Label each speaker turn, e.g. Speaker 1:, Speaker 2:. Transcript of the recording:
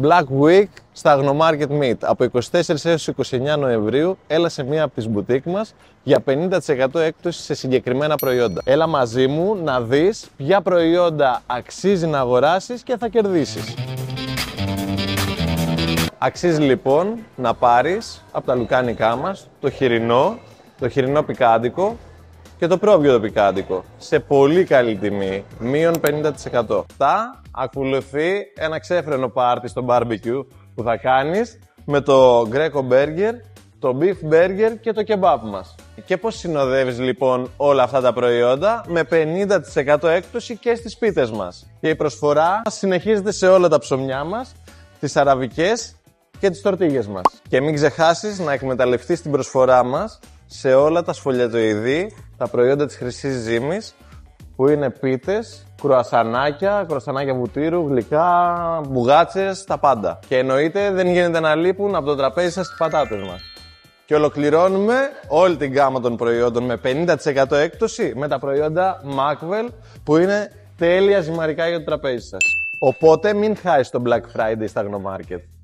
Speaker 1: Black Week στα Agnomarket Meet. Από 24 έως 29 Νοεμβρίου έλα σε μία από τις μπουτίκ μας για 50% έκπτωση σε συγκεκριμένα προϊόντα. Έλα μαζί μου να δεις ποια προϊόντα αξίζει να αγοράσεις και θα κερδίσεις. Αξίζει λοιπόν να πάρεις από τα λουκάνικά μας το χοιρινό πικάντικο και το πρόβιο πικάντικο σε πολύ καλή τιμή, μείον 50%. Αυτά ακολουθεί ένα ξέφρενο πάρτι στο barbecue που θα κάνεις με το Greco Burger, το Beef Burger και το kebab μας. Και πώς συνοδεύεις λοιπόν όλα αυτά τα προϊόντα? Με 50% έκπτωση και στις πίτες μας. Και η προσφορά συνεχίζεται σε όλα τα ψωμιά μας, τις αραβικές και τις τορτίγες μας. Και μην ξεχάσεις να εκμεταλλευτείς την προσφορά μας σε όλα τα σφολιατοειδή, τα προϊόντα της Χρυσής Ζύμης, που είναι πίτες, κρουασανάκια βουτύρου, γλυκά, μπουγάτσες, τα πάντα. Και εννοείται δεν γίνεται να λείπουν από το τραπέζι σας τις πατάτες μας. Και ολοκληρώνουμε όλη την γκάμα των προϊόντων με 50% έκπτωση με τα προϊόντα Macwell, που είναι τέλεια ζυμαρικά για το τραπέζι σας. Οπότε μην χάσεις το Black Friday στα Agnomarket.